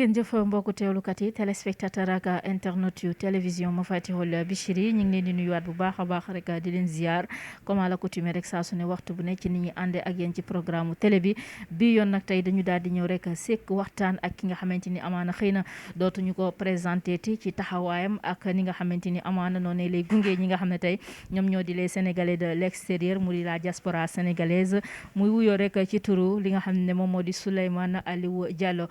jërëngeen jëf mbokku teewlukat yi téléspectateur ak internet yu télévision Mafatihul Bichri ñu ngi leen di nuyuwaat bu baax a baax rek di leen ziar comme à l'accoutumée rek saa su ne waxtu bu ne ci ni ñi àndee ak yéen ci programme télé bi yoon nag tey dañu daal di ñëw rek sekk waxtaan ak ki nga xamante ni amaana xëy na dootuñu ko présenté ti ci taxawaayam ak ni nga xamante ni amaana noonu lay gunge ñi nga xam ne tey ñoom ñoo di les sénégalais de l'extérieur mu di la diaspora sénégalaise muy wuyoo rek ci turu li nga xam ne moom moo di Souleymane Aliou Diallo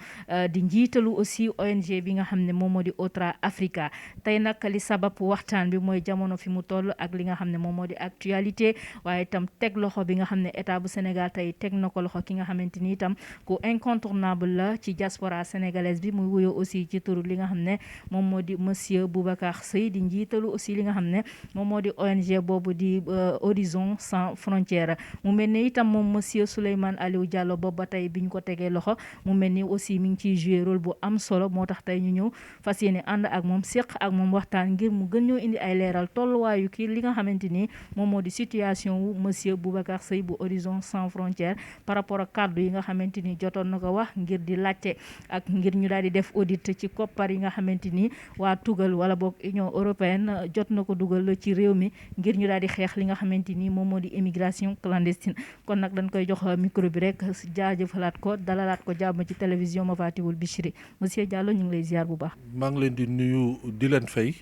di njiitalu aussi ONG bi nga xam ne moom moo di Otra Africa tey nag li sabab waxtaan bi mooy jamono fi mu toll ak li nga xam ne moom moo di actualité waaye itam teg loxo bi nga xam ne état bu Sénégal tey teg na ko loxo ki nga xamante ni itam ku incontournable la ci diaspora sénégalaise bi muy wuyoo aussi ci turu li nga xam ne moom moo di monsieur Boubacar Seye di njiitalu aussi li nga xam ne moom moo di ONG boobu di Horizon Sans Frontières mu mel ni itam moom monsieur Souleymane Aliou Diallo boobu ba tey biñ ko tegee loxo mu mel ni aussi mi ngi ciy joué rôle bu am solo moo tax tey ñu ñëw fas yéene ànd ak moom séq ak moom waxtaan ngir mu gën ñoo indi ay leeral tolluwaayu kii li nga xamante ni moom moo di situation wu monsieur Boubacar Seye bu Horizon Sans Frontières par rapport ak kàddu yi nga xamante ni jotoon na ko wax ngir di laajte ak ngir ñu daal di def audit ci koppar yi nga xamante ni waa tugal wala boog Union européenne jot na ko dugal ci réew mi ngir ñu daal di xeex li nga xamante ni moom moo di immigration clandestine kon nag dañ koy jox micro bi rek jaajëfalaat ko dalalaat ko jàmm ci télévision Mafatihul Bichri monsieur Diallo ñu ngi lay ziar bu baax. maa ngi leen di nuyu di leen fay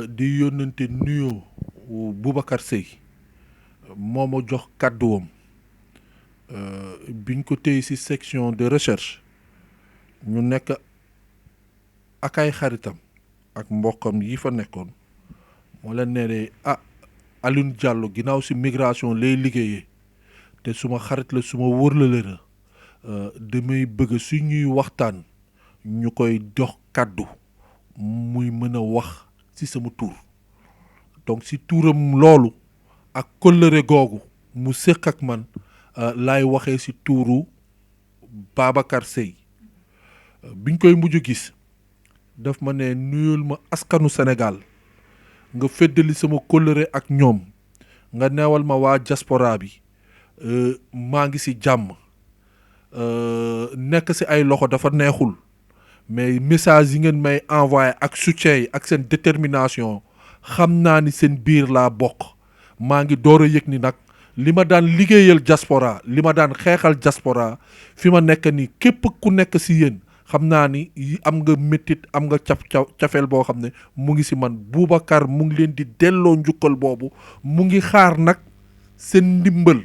di yónnante nuyu Boubacar Seye moo ma jox kàdduwam biñ ko téye ci section de recherche ñu nekk ak ay xaritam ak mbokkam yi fa nekkoon moo leen ne Aliou Diallo ginnaaw ci migration lay liggéeyee te suma xarit la suma wërlale la damay bëgg su ñuy waxtaan ñu koy jox kàddu muy mën a wax ci sama tur donc ci tuuram loolu ak kóllëre googu mu séq ak man laay waxee ci tuuru Babacar Seye biñ koy mujj gis daf ma ne nuyul ma askanu Sénégal nga feddali sama kóllëre ak ñoom nga neewal ma waa diaspora bi maa ngi ci jàmm nekk ci ay loxo dafa neexul mais message yi ngeen may envoyé ak soutien yi ak seen détermination xam naa ni seen biir laa bokk maa ngi door a yëg ni nag li ma daan liggéeyal diaspora li ma daan xeexal diaspora fi ma nekk ni képp ku nekk ci yéen xam naa ni am nga métit am nga cafeel boo xam ne mu ngi ci man Boubacar mu ngi leen di delloo njukkal boobu mu ngi xaar nag seen ndimbal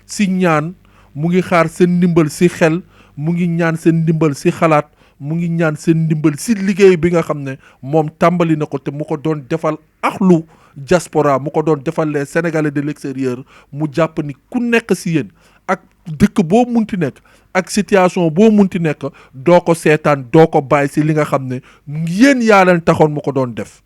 ci ñaan mu ngi xaar seen ndimbal ci xel mu ngi ñaan seen ndimbal ci xalaat mu ngi ñaan seen ndimbal ci liggéey bi nga xam ne moom tàmbali na ko te mu ko doon defal axlu diaspora mu ko doon defal les Sénégalais de l'extérieur mu jàpp ni ku nekk ci yéen ak dëkk boo munti nekk ak situation boo munti nekk doo ko seetaan doo ko bàyyi ci li nga xam ne yéen yaa leen taxoon mu ko doon def.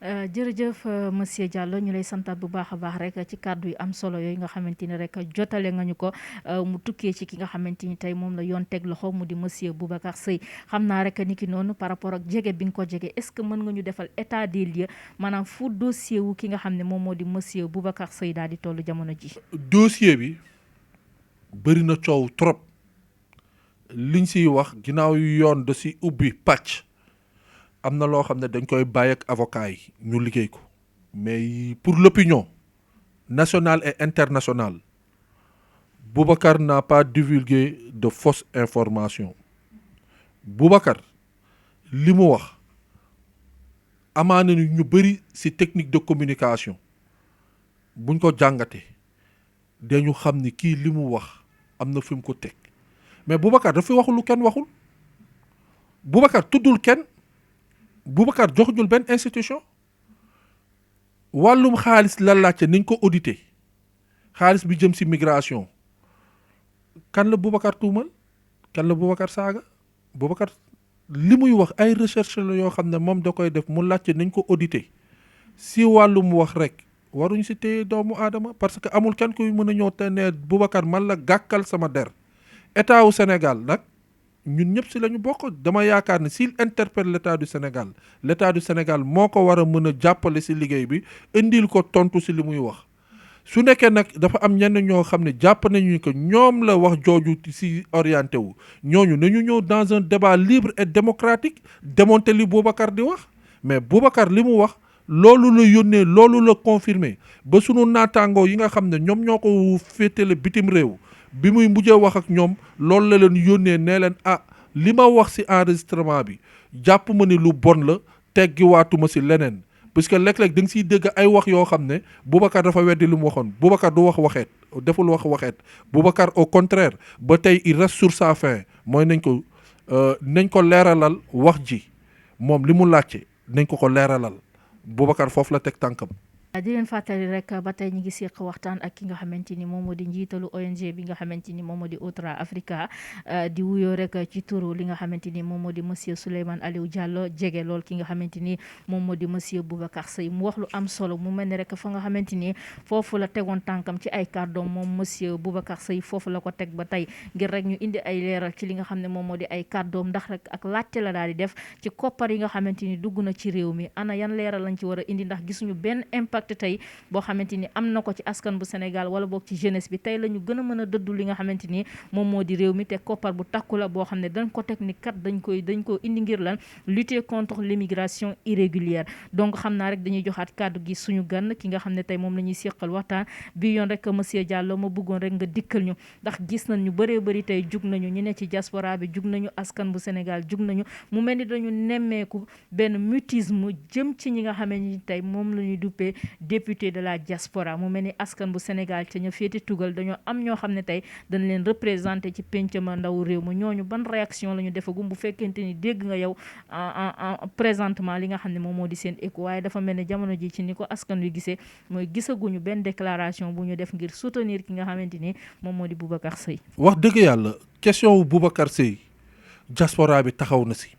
jërëjëf monsieur Diallo ñu lay santaat bu baax a baax rek ci kàddu yu am solo yooyu nga xamante ni rek jotale nga ñu ko mu tukkee ci ki nga xamante ni tey moom la yoon teg loxo mu di monsieur Boubacar Seye xam naa rek ni ki noonu par rapport ak jege bi nga ko jege est-ce que mën nga ñu defal état des lieux maanaam fu dossier wu ki nga xam ne moom moo di monsieur Boubacar Seye daal di toll jamono ji. dossier bi bëri na coow trop liñ siy wax ginnaaw yoon da si ubbi pàcc. am na loo xam ne dañ koy bàyyi ak avocat yi ñu liggéey ko mais pour l'opinion nationale et internationale Boubacar n'a pas divulgué de fausses informations Boubacar li mu wax amaana ni ñu bëri ci technique de communication buñ ko jàngatee dañu xam ni kii li mu wax am na fi mu ko teg mais Boubacar dafay waxul lu kenn waxul Boubacar tuddul kenn Boubacar joxuñul benn institution wàllum xaalis la laajte niñ ko audité xaalis bi jëm ci migration kan la Boubacar tuumal kan la Boubacar saaga Boubacar li muy wax ay recherche la yoo xam ne moom da koy def mu laajte niñ ko audité ci wàllum wax rek waruñ ci téye doomu aadama parce que amul kenn kuy mën a ñëw te ne Boubacar man la gàkkal sama der état wu Sénégal nag ñun ñëpp ci la ñu bokk dama yaakaar ne s'il interpelle l'état du Sénégal moo ko war a mën a jàppale ci liggéey bi indil ko tontu ci li muy wax su nekkee nag dafa am ñenn ñoo xam ne jàpp nañu que ñoom la wax jooju si orienté wu ñooñu nañu ñëw dans un débat libre et démocratique démonter li Boubacar di wax mais Boubacar li mu wax loolu la yónnee loolu la confirmé ba sunu naataangoo yi nga xam ne ñoom ñoo ko féetale bitim réew bi muy mujjee wax ak ñoom loolu la leen yónnee nee leen li ma wax si enregistrement bi jàpp ma ni lu bon la teggiwaatuma si leneen parce que léeg-léeg da nga siy dégg ay wax yoo xam ne Boubacar dafa weddi li mu waxoon Boubacar du wax waxeet deful wax waxeet Boubacar au contraire ba tey il reste sur sa fin mooy nañ ko leeralal wax ji moom li mu laajte nañ ko leeralal Boubacar foofu la teg tànkam. di leen fàttali rek ba tey ñu ngi seq waxtaan ak ki nga xamante ni moom moo di njiitalu ONG bi nga xamante ni moom moo di Otra Africa di wuyoo rek ci turu li nga xamante ni moom moo di monsieur Souleymane Aliou Diallo jege lool ki nga xamante ni moom moo di monsieur Boubacar Seye mu wax lu am solo mu mel ni rek fa nga xamante ni foofu la tegoon tànkam ci ay kàddoom moom monsieur Boubacar Seye foofu la ko teg ba tey ngir rek ñu indi ay leeral ci li nga xam ne moom moo di ay kàddoom ndax rek ak laajte la daal di def ci koppar yi nga xamante ni dugg na ci réew mi ana yan leeral lañ ci war a indi ndax gisuñu benn impact tey boo xamante ni am na ko ci askan bu Sénégal wala boog ci jeunesse bi tey la ñu gën a mën a dëddu li nga xamante ni moom moo di réew mi te koppar bu takku la boo xam ne dañ ko technique kat dañ ko indi ngir lan lutter contre l'immigration irrégulière donc xam naa rek dañuy joxaat kàddu gi suñu gan ki nga xam ne tey moom la ñuy seqal waxtaan bi yoon rek monsieur Diallo ma bëggoon rek nga dikkal ñu ndax gis nañ ñu bëree bëri tey jug nañu ñu ne ci diaspora bi jug nañu askan bu Sénégal jug nañu mu mel ni dañu nemmeeku benn mutisme jëm ci ñi nga xamante ni tey moom la ñuy duppee député de la diaspora mu mel ni askan bu Sénégal ca ña féete tugal dañoo am ñoo xam ne tey dañ leen représenté ci penc ma ndaw réew ma ñooñu ban réaction la ñu defagum bu fekkente ni dégg nga yow présentement li nga xam ne moom moo di seen écho waaye dafa mel ne jamono ji ci ni ko askan wi gisee mooy gisaguñu benn déclaration bu ñu def ngir soutenir ki nga xamante ni moom moo di Boubacar Seye. wax dëgg yàlla question wu Boubacar Seye diaspora bi taxaw na si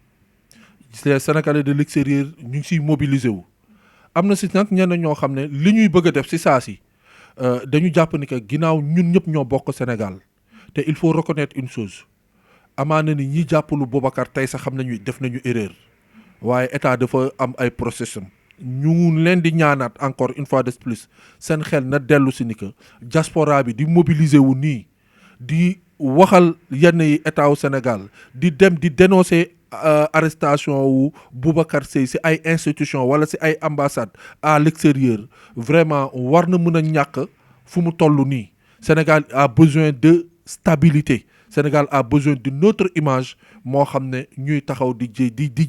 les Sénégalais de l'extérieur ñu ngi siy mobiliser wu. am na si nag ñenn ñoo xam ne li ñuy bëgg a def si saa si dañu jàpp ni que ginnaaw ñun ñëpp ñoo bokk Sénégal te il faut reconnaître une chose amaana ni ñi jàppalu Boubacar tey sax xam nañu def nañu erreur waaye état dafa am ay processus ñu leen di ñaanaat encore une fois de plus seen xel na dellu si ni que diaspora bi di mobiliser wu nii di waxal yenn yi état wu Sénégal di dem di dénoncer arrestation wu Boubacar Seye si ay institution wala si ay ambassade à l'extérieur vraiment war na mën a ñàkk fu mu toll nii Sénégal a besoin de stabilité Sénégal a besoin d'une autre image moo xam ne ñuy taxaw di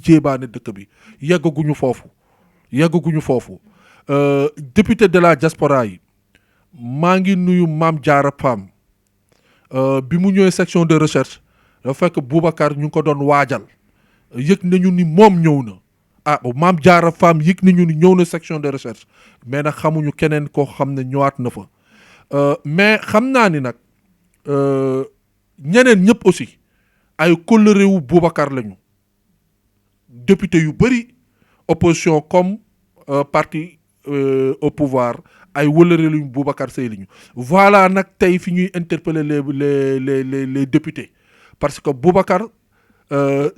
jéebaane dëkk bi yeggaguñu foofu député de la diaspora yi maa ngi nuyu Mame Diarra Fam bi mu ñëwee section de recherche dafa fekk Boubacar ñu ngi ko doon waajal yëg nañu ni moom ñëw na Mame Diarra Fam yëg nañu ni ñëw na section de recherche mais nag xamuñu keneen koo xam ne ñëwaat na fa mais xam naa ni nag ñeneen ñëpp aussi ay kóllëre wu Boubacar lañu député yu bëri opposition comme parti au pouvoir ay wëlëre luñu Boubacar Seye lañu voilà nag tey fi ñuy interpeller les députés parce que Boubacar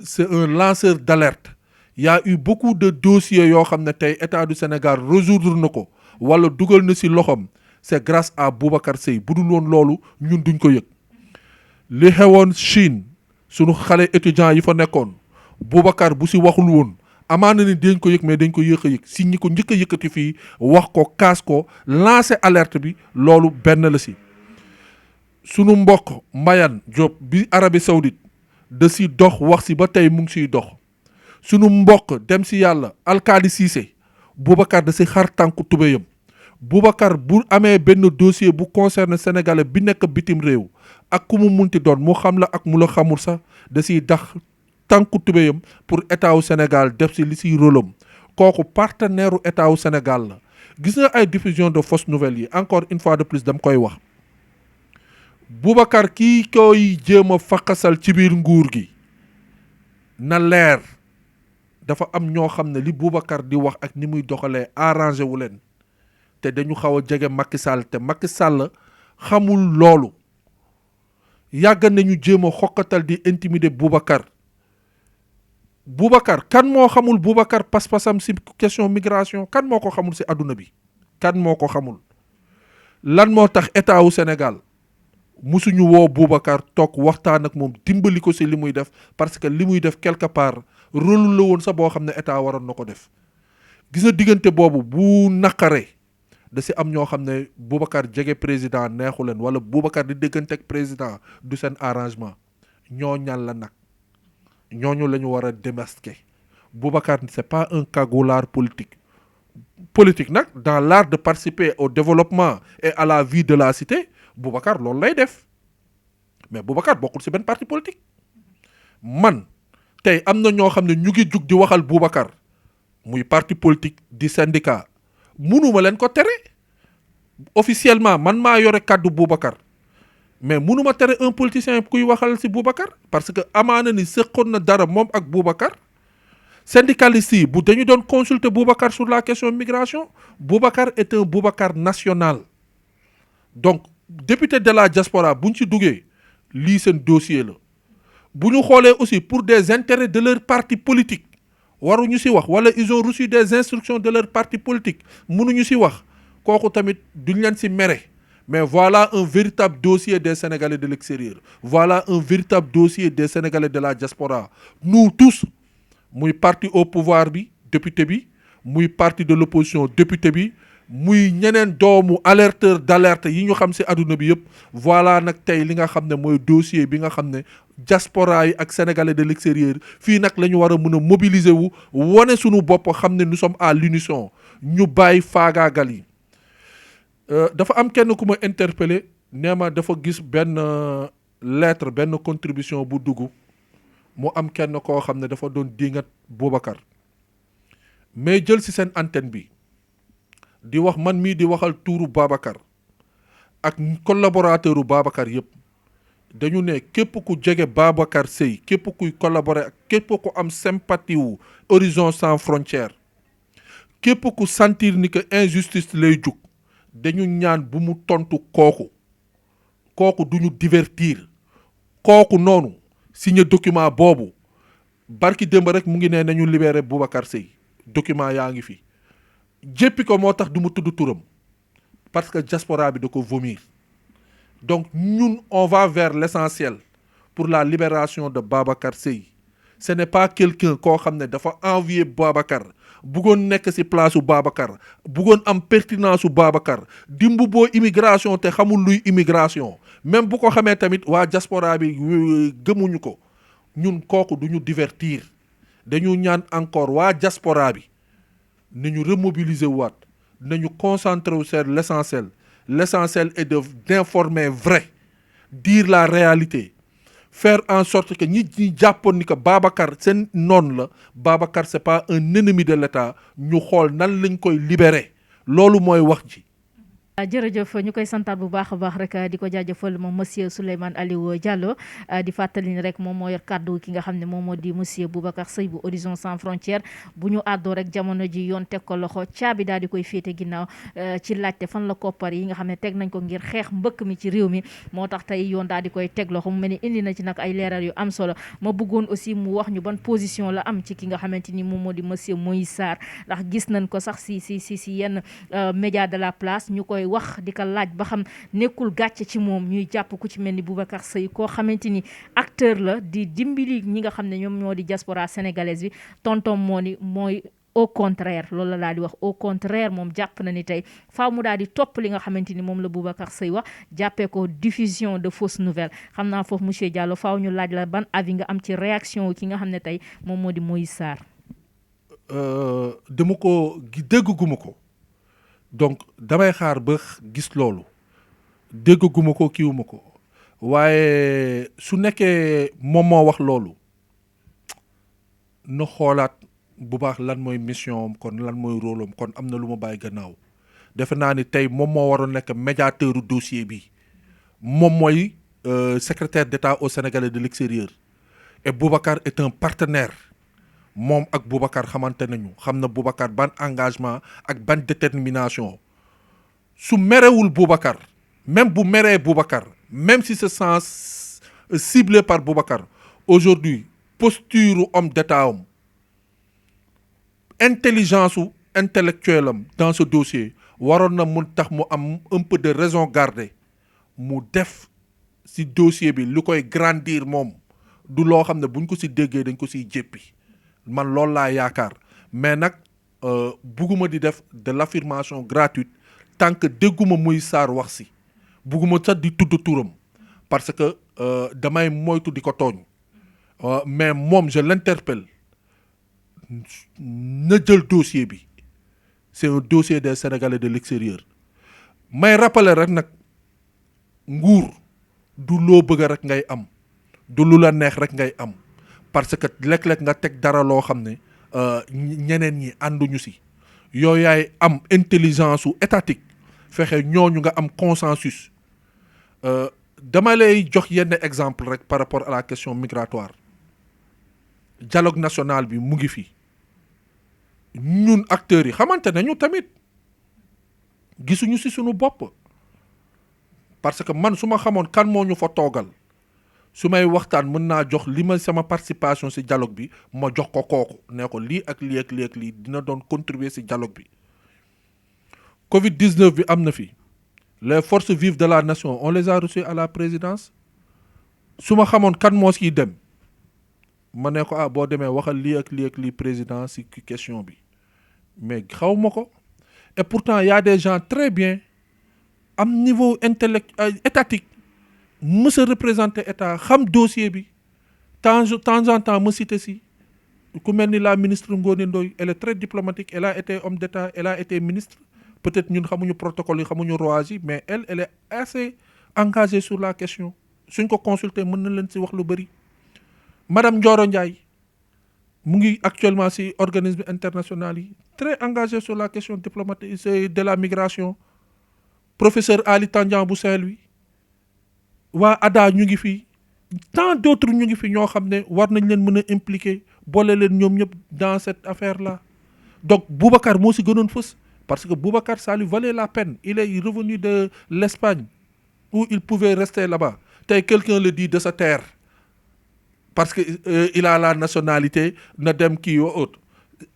c'est un lanceur d'alerte il y a eu beaucoup de dossiers yoo xam ne tey état du Sénégal résoudre na ko wala dugal na ci loxoom c'est grâce à Boubacar Seye bu dul woon loolu ñun duñ ko yëg li xewoon Chine sunu xale étudiants yi fa nekkoon Boubacar bu ci waxul woon amaana ni dañ ko yëg mais dañ ko yéex a yëg si ñi ko njëkk a yëkkati fii wax ko kaas ko lancer alerte bi loolu benn la ci sunu mbokk Mbayane Diop bi Arabie Saoudite da ci dox wax ci ba tey mu ngi ciy dox sunu mbokk dem ci yàlla Alkali Cissé Boubacar da ci xar tànku tubéyam Boubacar bu amee benn dossier bu concerne sénégalais bi nekk bitim réew ak ku mu munti doon mu xam la ak mu la xamul sax da ciy dax tànku tubéyam pour état wu Sénégal def ci li ciy rôlam kooku partenaire u état wu Sénégal la gis nga ay diffusion de fausses nouvelles yi encore une fois de plus dam koy wax Boubacar kii koy jéem a faqasal ci biir nguur gi na leer dafa am ñoo xam ne li Boubacar di wax ak ni muy doxalee arrangé wu leen te dañu xaw a jege Macky Sall te Macky Sall xamul loolu yàgg nañu jéem a xokkatal di intimider Boubacar kan moo xamul Boubacar pas-pasam ci question migration kan moo ko xamul ci àdduna bi kan moo ko xamul lan moo tax état wu Sénégal musuñu woo Boubacar toog waxtaan ak moom dimbali ko si li muy def parce que li muy def quelque part rôle la woon sa boo xam ne état waroon na ko def. gis na diggante boobu bu naqaree da si am ñoo xam ne Boubacar jege président neexu leen wala Boubacar di déggante ak président du seen arrangement ñoo ñan la nag ñooñu la ñu war a démasquer. Boubacar c'est pas un cagoulard politique nag dans l'art de participer au développement et à la vie de la cité Boubacar loolu lay def mais Boubacar bokkul si benn parti politique. man tey am na ñoo xam ne ñu ngi jug di waxal Boubacar muy parti politique di syndicat munuma leen ko tere officiellement man maa yore kàddu Boubacar mais munuma tere un politicien kuy waxal si Boubacar parce que amaana ni seqoon na dara moom ak Boubacar. syndicalistes yi bu dañu doon consulter Boubacar sur la question migration Boubacar est un Boubacar national donc député de la diaspora bu ñu ci duggee lii seen dossier la bu ñu xoolee aussi pour des intérêts de leur parti politique waruñu ci wax wala ils ont reçu des instructions de leur parti politique mënuñu ci wax kooku tamit duñ leen ci mere mais voilà un véritable dossier des Sénégalais de l'extérieur voilà un véritable dossier des Sénégalais de la diaspora nous tous muy parti au pouvoir bi député bi muy parti de l'opposition député bi muy ñeneen doomu alerteur d'alerte yi ñu xam ci àdduna bi yëpp voilà nag tey li nga xam ne mooy dossier bi nga xam ne diaspora yi ak sénégalais de l'extérieur fii nag la ñu war a mën a mobiliser wu wane suñu bopp xam ne nous sommes à l'unisson ñu bàyyi faagaagal yi. dafa am kenn ku ma interpellé nee ma dafa gis benn lettre benn contribution bu dugg mu am kenn koo xam ne dafa doon dingat Boubacar mais jël ci seen antenne bi di wax man mii di waxal tuuru Babacar ak collaborateur u Babacar yëpp dañu ne képp ku jege Babacar Seye képp kuy collaborer ak képp ku am sympathie wu Horizon Sans Frontières képp ku sentir ni que injustice lay jug dañu ñaan bu mu tontu kooku duñu divertir kooku noonu signé document boobu barki démb rek mu ngi ne nañu libéré Boubacar Seye document yaa ngi fi jéppi ko moo tax du mu tudd turam parce que diaspora bi da ko vomir donc ñun on va vers l'essentiel pour la libération de Babacar Seye ce n'est pas quelqu'un koo xam ne dafa envier Babacar buggoon nekk ci place u Babacar buggoon am pertinence u Babacar di mbubboo immigration te xamul luy immigration même bu ko xamee tamit waa diaspora bi gëmuñu ko ñun kooku duñu divertir dañu ñaan encore waa diaspora bi nañu remobiliser waat nañu concentrer wu sur l'essentiel est d'informer vrai dire la réalité faire en sorte que ñi jàppoon ni que Babacar seen noon la Babacar c'est pas un ennemi de l'État ñu xool nan lañ koy libérer loolu mooy wax ji. jërëjëf ñu koy santaat bu baax a baax rek di ko jaajëfal moom monsieur Souleymane Aliou Diallo di fàttali ni rek moom moo yor kàddu ki nga xam ne moom moo di monsieur Boubacar Seye bu Horizon Sans Frontières bu ñu àddoo rek jamono ji yoon teg ko loxo caabi daal di koy féete ginnaaw ci laajte fan la koppar yi nga xam ne teg nañ ko ngir xeex mbëkk mi ci réew mi moo tax tey yoon daal di koy teg loxo mu mel ni indi na ci nag ay leeral yu am solo ma bëggoon aussi mu wax ñu ban position la am ci ki nga xamante ni moom moo di monsieur Moïse Sarr ndax gis nañ ko sax si yenn média de la place ñu koy wax di ko laaj ba xam nekkul gàcce ci moom ñuy jàpp ku ci mel ni Boubacar Seye koo xamante ni acteur la di dimbali ñi nga xam ne ñoom ñoo di diaspora sénégalaise bi tontom mooy au contraire loolu la daal di wax au contraire moom jàpp na ni tey faaw mu daal di topp li nga xamante ni moom la Boubacar Seye wax jàppee ko diffusion de fausses nouvelles xam naa foofu monsieur Diallo faaw ñu laaj la ban avis nga am ci réaction ki nga xam ne tey moom moo di Moïse Sarr. dama ko dégguma ko donc damay xaar ba gis loolu dégguma ko kiiwuma ko waaye su nekkee moom moo wax loolu na xoolaat bu baax lan mooy mission am kon lan mooy rôle am kon am na lu ma bàyyi gannaaw defe naa ni tey moom moo waroon nekk médiateur dossier bi moom mooy secrétaire d'État au Sénégalais de l'extérieur et Boubacar est un partenaire moom ak Boubacar xamante nañu xam na Boubacar ban engagement ak ban détermination su merewul Boubacar même bu meree Boubacar même si se sent ciblé par Boubacar aujourd'hui posture homme d'État am intelligence intellectuelle am dans ce dossier waroon na mun tax mu am un peu de raison garder mu def ci dossier bi lu koy grandir moom du loo xam ne buñ ko ci déggee dañ ko ciy jéppi man loolu laa yaakaar mais nag bugguma di def de l'affirmation gratuite tant que dégguma muy Sarr wax ci bugguma sax di tudd turam parce que damay moytu di ko tooñ mais moom je l'interpelle na jël dossier bi c'est un dossier des Sénégalais de l'extérieur may rappeler rek nag nguur du loo bëgg rek ngay am du lu la neex rek ngay am parce que léeg-léeg nga teg dara loo xam ne ñeneen ñi ànduñu ci yow yaay am intelligence su étatique fexe ñooñu nga am consensus dama lay jox yenn exemple rek par rapport à la question migratoire dialogue national bi mu ngi fi ñun acteurs yi xamante nañu tamit gisuñu ci suñu bopp parce que man su ma xamoon kan moo ñu fa toogal su may waxtaan mën naa jox li ma sama participation ci dialogue bi ma jox ko kooku ne ko lii ak lii ak lii ak lii dina doon contribuer ci dialogue bi Covid-19 bi am na fi les forces vives de la nation on les a reçus à la présidence su ma xamoon kan moo ciy dem ma ne ko boo demee waxal lii ak lii ak lii président ci question bi mais xaw ma ko et pourtant y a des gens très bien am niveau intellectuel étatique mës a représenter état xam dossier bi temps en temps ma cité si ku mel ni la ministre Ngoné Ndoye elle est très diplomatique elle a été homme d'état elle a été ministre peut-être ñun xamuñu protocole yi xamuñu rouage yi mais elle est assez engagée sur la question suñ ko consulter mën na leen ci wax lu bari madame Ndioro Ndiaye mu ngi actuellement ci organisme international yi très engagée sur la question diplomatique de la migration professeur Ali Tandian bu Saint-Louis waa ADA ñu ngi fi tant d'autres ñu ngi fi ñoo xam ne war nañ leen mën a impliquer boole leen ñoom ñëpp dans cette affaire là donc Boubacar moo ci gënoon fës parce que Boubacar ça lui valait la peine il est revenu de l'Espagne où il pouvait rester là-bas tey quelqu'un le dit de se taire parce que il a la nationalité na dem kii wa autre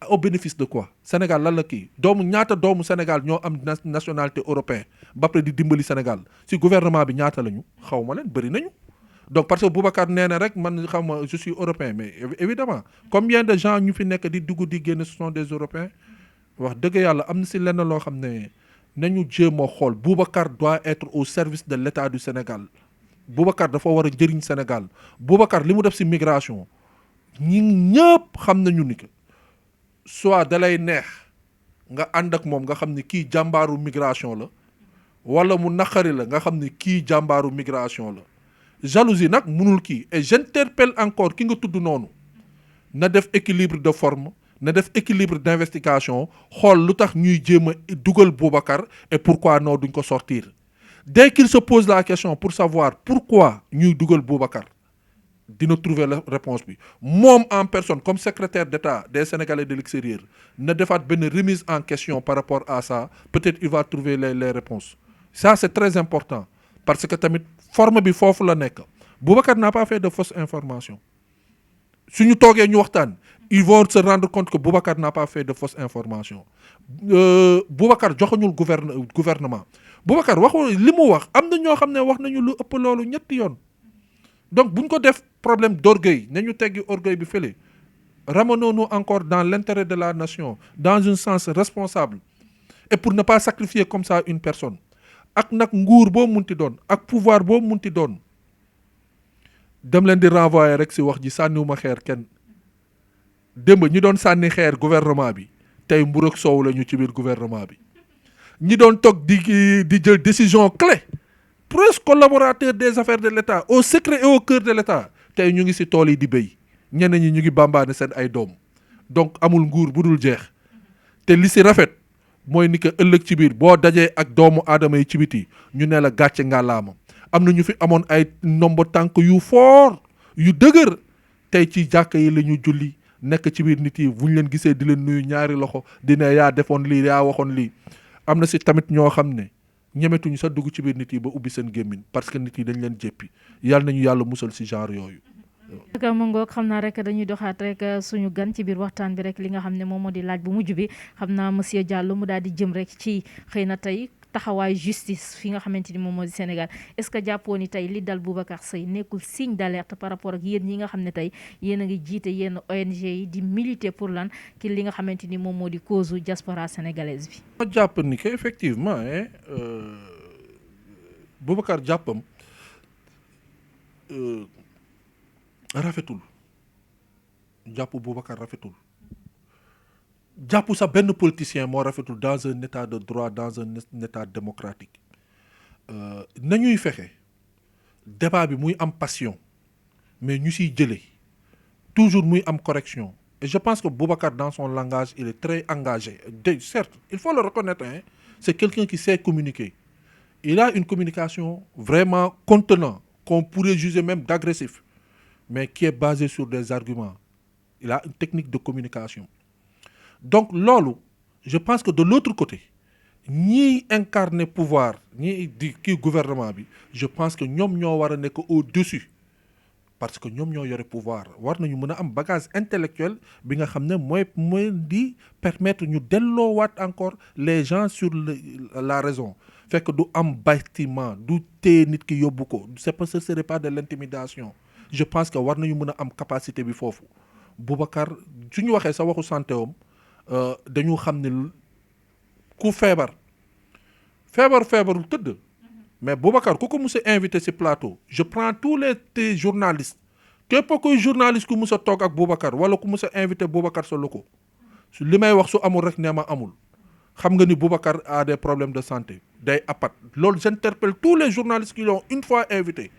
au bénéfice de quoi Sénégal lan la kii ñaata doomu Sénégal ñoo am nationalité européenne ba pare di dimbali Sénégal ci gouvernement bi ñaata lañu xaw ma leen bëri nañu donc parce que Boubacar nee na rek man xam ma je suis européen mais évidemment combien de gens ñu fi nekk di dugg di génn ce sont des européens wax dëgg yàlla am na ci lenn loo xam ne nañu jéem a xool Boubacar doit être au service de l'État du Sénégal Boubacar dafa war a jëriñ Sénégal Boubacar li mu def ci migration ñi ñëpp xam nañu ni que soit dalay neex nga ànd ak moom nga xam ni kii jàmbaaru migration la wala mu naqari la nga xam ni kii jàmbaaru migration la jalousie nag munul kii et j'interpelle encore ki nga tudd noonu na def équilibre de forme na def équilibre d'investigation xool lu tax ñuy jéem a dugal Boubacar et pourquoi non duñ ko sortir dès qu'il se pose la question pour savoir pourquoi ñuy dugal Boubacar dina trouver la réponse bi moom en personne comme secrétaire d'État des Sénégalais de l'extérieur na defaat benn remise en question par rapport à ça peut-être il va trouver les réponses ça c'est très important parce que tamit forme bi foofu la nekk Boubacar n'a pas fait de fausses informations suñu toogee ñu waxtaan ils vont se rendre compte que Boubacar n'a pas fait de fausses informations Boubacar joxuñul gouvernement Boubacar waxu li mu wax am na ñoo xam ne wax nañu lu ëpp loolu ñetti yoon donc buñ ko def problème d'orgueil nañu teggi orgueil bi fële ramenons-nous encore dans l'intérêt de la nation dans un sens responsable et pour ne pas sacrifier comme ça une personne ak nag nguur boo munti doon ak pouvoir boo munti doon dem leen di renvoyer rek ci wax ji sànniwuma xeer kenn démb ñi doon sànni xeer gouvernement bi tey mburu ak soow la ñu ci biir gouvernement bi ñi doon toog di jël décision clé presque collaborateur des affaires de l'État au secret et au cœur de l'État tey ñu ngi ci tool yi di béy ñeneen ñi ñu ngi bambaane seen ay doom donc amul nguur bu dul jeex te li ci rafet mooy ni que ëllëg ci biir boo dajee ak doomu aadama yi ci biti ñu ne la gàcce ngàllaama am na ñu fi amoon ay ndombo tànk yu fort yu dëgër tey ci jàkka yi la ñu julli nekk ci biir nit yi bu ñu leen gisee di leen nuyu ñaari loxo di ne yaa defoon lii yaa waxoon lii am na ci tamit ñoo xam ne ñemetuñu sax dugg ci biir nit yi ba ubbi seen gémmiñ parce que nit yi dañ leen jéppi yàlla nañu yàlla musal ci genre yooyu ka mu ngoog xam naa rek dañuy doxaat rek suñu gan ci biir waxtaan bi rek li nga xam ne moom moo di laaj bu mujj bi xam naa monsieur Diallo mu daal di jëm rek ci xëy na tey taxawaay justice fi nga xamante ni moom moo di Sénégal est-ce que jàppoo ni tey li dal Boubacar Seye nekkul signe d'alerte par rapport ak yéen ñi nga xam ne tey yéen a ngi jiite yenn ONG yi di militer pour lan ki li nga xamante ni moom moo di cause diaspora sénégalaise bi. ma jàpp ni que effectivement Boubacar jàppam rafetul jàpp Boubacar rafetul jàpp sa benn politicien moo rafetul dans un état de droit dans un état démocratique nañuy fexe débat bi muy am passion mais ñu siy jëlee toujours muy am correction et je pense que Boubacar dans son langage il est très engagé certes il faut le reconnaître c'est quelqu'un qui sait communiquer il a une communication vraiment contenant qu'on pourrait juger même d'agressif mais qui est basé sur des arguments. Il a une technique de communication. Donc, loolu, je pense que de l'autre côté, ñi incarner pouvoir, ñi di kii gouvernement bi, je pense que ñoom ñoo war a nekk au-dessus. Parce que ñoom ñoo yore pouvoir. War nañu mën a am bagage intellectuel bi nga xam ne mooy di permettre ñu delloowaat encore les gens sur la raison. Fekk du am bâtiment, du téye nit ki yóbbu ko. Ce serait pas de l'intimidation. Je pense que war nañu mën a am capacité bi foofu Boubacar su ñu waxee sa waxu santé am dañu xam ne ku feebarul tëdd mais Boubacar ku ko mus a invité ci plateau je prends tous les journalistes képp kuy journaliste ku mus a toog ak Boubacar wala ku mus a invité Boubacar sa loko li may wax su amul rek nee ma amul xam nga ni Boubacar a des problèmes de santé day apat loolu j'interpelle tous les journalistes qui l'ont une fois invité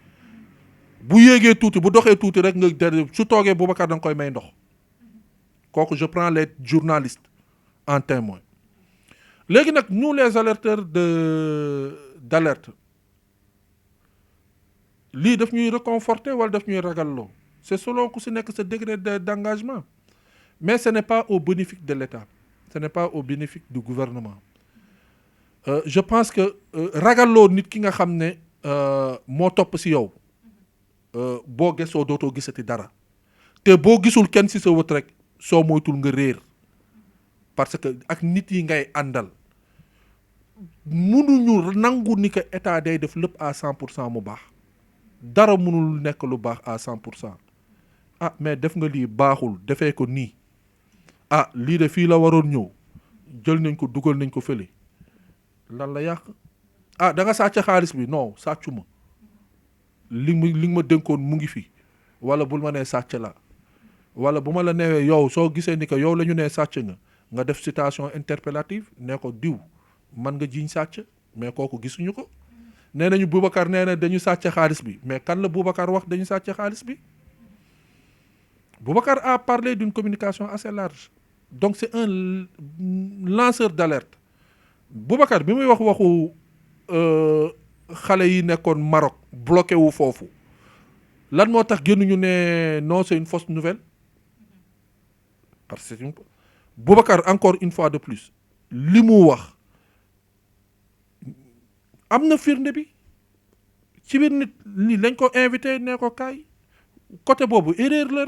bu yéegee tuuti bu doxee tuuti rek nga su toogee Boubacar da nga koy may ndox kooku je prends les journalistes en témoin léegi nag nous les alerteurs d'alerte lii daf ñuy réconforter wala daf ñuy ragalloo c'est selon ku si nekk sa degré d'engagement mais ce n'est pas au bénéfice de l'État ce n'est pas au bénéfice du gouvernement je pense que ragalloo nit ki nga xam ne moo topp si yow boo gesoo dootoo gisati dara te boo gisul kenn ci sa wët rek soo moytul nga réer parce que ak nit yi ngay àndal mënuñu nangu ni que état day def lépp à 100% mu baax dara mënul nekk lu baax à 100% ah mais def nga lii baaxul defee ko nii ah lii de fii la waroon ñëw jël nañ ko dugal nañ ko fële lan la yàq ah da nga sàcc xaalis bi non sàccuma li ma dénkoon mu ngi fi wala bul ma nee sàcc la wala bu ma la newee yow soo gisee ni que yow la ñu nee sàcc nga def citation interpellative nee ko diw man nga jiiñ sàcc mais kooku gisuñu ko nee nañu Boubacar nee na dañu sàcc xaalis bi mais kan la Boubacar wax dañu sàcc xaalis bi Boubacar a parlé d'une communication assez large donc c'est un lanceur d'alerte Boubacar bi muy waxu xale yi nekkoon Maroc bloqué wu foofu lan moo tax génnuñu ne non c'est une fausse nouvelle parce que Boubacar encore une fois de plus li mu wax am na firnde bi ci biir nit ni lañ ko invité ne ko kaay côté boobu erreur la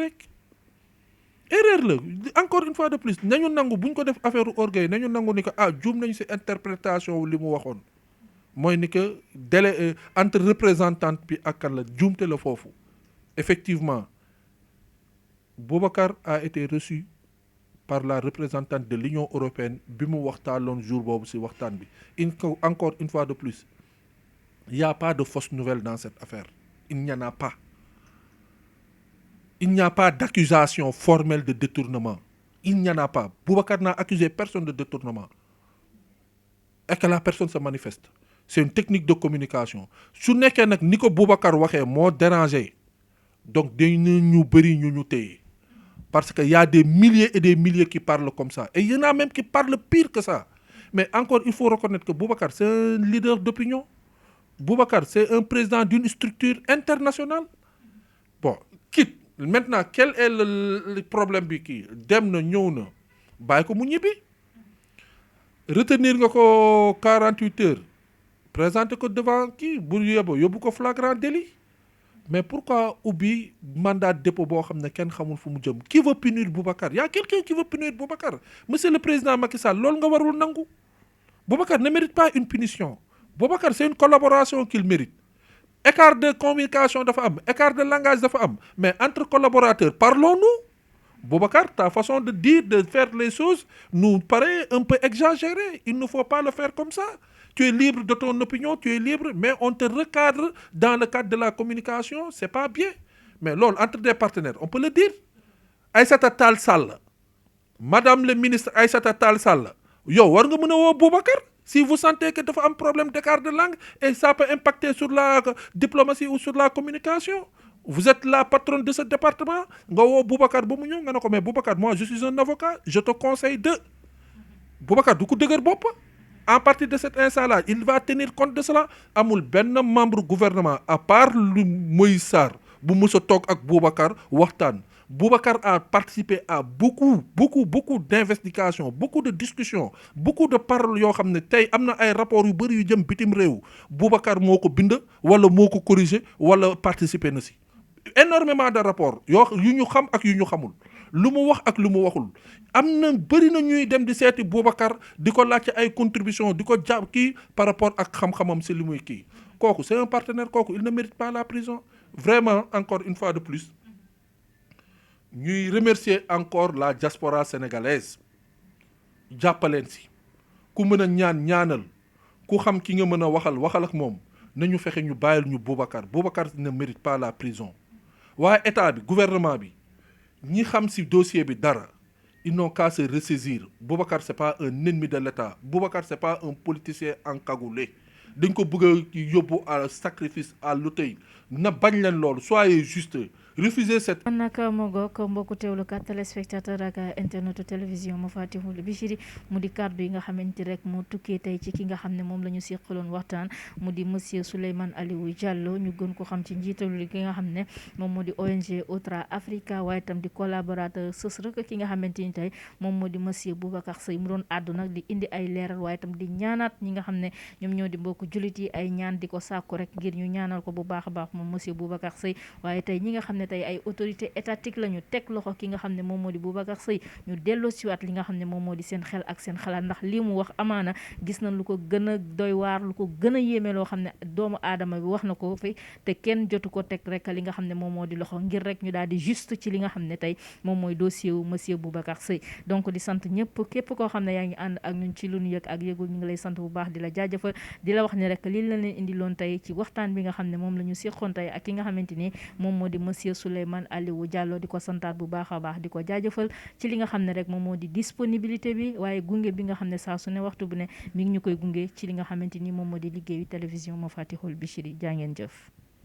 encore une fois de plus nañu nangu buñ ko def affaire orgueil nañu nangu ni que juum nañu ci interprétation li mu waxoon mooy ni que délai entre représentante bi ak kan la juumte la foofu effectivement Boubacar a été reçu par la représentante de l'Union européenne bi mu waxtaaloon jour boobu ci waxtaan bi encore une fois de plus il n'y a pas de fausse nouvelle dans cette affaire il n'y en a pas il n'y a pas d'accusation formelle de détournement il n'y en a pas Boubacar n'a accusé personne de détournement et que la personne se manifeste c'est une technique de communication su nekkee nag ni ko Boubacar waxee moo dérangé donc dañu ñu bëri ñu téye parce que y a des milliers et des milliers qui parlent comme ça et il y en a même qui parlent pire que ça mais encore il faut reconnaître que Boubacar c'est un leader d'opinion Boubacar c'est un président d'une structure internationale bon quitte maintenant quel est le problème bi kii dem na ñëw na bàyyi ko mu ñibbi retenir nga ko 48 heures présenter ko devant kii bu yóbbu ko flagrant délit mais pourquoi ubbi mandat de dépôt boo xam ne kenn xamul fu mu jëm qui veut punir Boubacar y a quelqu'un qui veut punir Boubacar monsieur le président Macky Sall loolu nga warul nangu Boubacar ne mérite pas une punition Boubacar c'est une collaboration qu'il mérite écart de communication dafa am écart de langage dafa am mais entre collaborateurs parlons-nous Boubacar ta façon de dire de faire les choses nous paraît un peu exagérée il ne faut pas le faire comme ça tu es libre de ton opinion tu es libre mais on te recadre dans le cadre de la communication c'est pas bien mais loolu entre des partenaires on peut le dire Aïssata Tall Sall madame le ministre Aïssata Tall Sall yow war nga mën a woo Boubacar si vous sentez que dafa am problème d'écart de langue et ça peut impacter sur la diplomatie ou sur la communication vous êtes la patronne de ce département nga woo Boubacar ba mu ñëw nga ne ko mais Boubacar moi je suis un avocat je te conseille de Boubacar du ko dëgër bopp à partir de cet instant-là il va tenir compte de cela amul benn membre gouvernement à part lu Moïse Sarr bu mës a toog ak Boubacar waxtaan Boubacar a participé à beaucoup d'investigations beaucoup de discussions beaucoup de paroles yoo xam ne tey am na ay rapports yu bëri yu jëm bitim réew Boubacar moo ko bind wala moo ko corrigé wala participer na si énormément de rapports yu ñu xam ak yu ñu xamul lu mu wax ak lu mu waxul am na bëri na ñuy dem di seeti Boubacar di ko laajte ay contributions di ko jàpp kii par rapport ak xam-xamam si li muy kii kooku c'est un partenaire kooku il ne mérite pas la prison vraiment encore une fois de plus ñuy remercier encore la diaspora sénégalaise jàppaleen si ku mën a ñaanal ku xam ki nga mën a waxal ak moom nañu fexe ñu bàyyil ñu Boubacar ne mérite pas la prison waaye état bi gouvernement bi ñi xam si dossier bi dara ils n'ont qu'à se ressaisir Boubacar c'est pas un ennemi de l'état Boubacar c'est pas un politicien encagoulé dañ ko bëgg a yóbbu à sacrifice à l'autel na bañ leen loolu soyez juste refuser cette. man nag moo goog mbokku teewlukat téléspectateur ak internetu télévision ma Fatihul Bichri mu di kàddu yi nga xamante rek mu tukkee tey ci ki nga xam ne moom la ñu seqaloon waxtaan mu di monsieur Souleymane Aliou Diallo ñu gën ko xam ci njiitalu ki nga xam ne moom moo di ONG Otra Africa waaye itam di collaborateur sës rek ki nga xamante ni tey moom moo di monsieur Boubacar Seye mu doon àddu nag di indi ay leeral waaye itam di ñaanaat ñi nga xam ne ñoom ñoo di mbokku jullit yi ay ñaan di ko sàkku rek ngir ñu ñaanal ko bu baax a baax moom monsieur Boubacar Seye waaye tey ñi nga xam ne tey ay autorité étatique la ñu teg loxo ki nga xam ne moom moo di Boubacar Seye ñu delloo siwaat li nga xam ne moom moo di seen xel ak seen xalaat ndax lii mu wax amaana gis nañ lu ko gën a doy waar lu ko gën a yéeme loo xam ne doomu aadama bi wax na ko fi te kenn jotu ko teg rek li nga xam ne moom moo di loxo ngir rek ñu daal di juste ci li nga xam ne tey moom mooy dossier wu monsieur Boubacar Seye donc di sant ñëpp képp koo xam ne yaa ngi ànd ak ñun ci lu ñu yëg ak yëgul ñu ngi lay sant bu baax di la jaajëfal di la wax ne rek lii la leen indi loon tey ci waxtaan bi nga xam ne moom la ñu séqoon tey ak ki nga xamante ni moom moo di monsieur Souleymane Aliou Diallo di ko santaat bu baax a baax di ko jaajëfal ci li nga xam ne rek moom moo di disponibilité bi waaye gunge bi nga xam ne saa su ne waxtu bu ne mi ngi ñu koy gunge ci li nga xamante ni moom moo di liggéeyu télévision ma Fatihul Bichri jaa ngeen jëf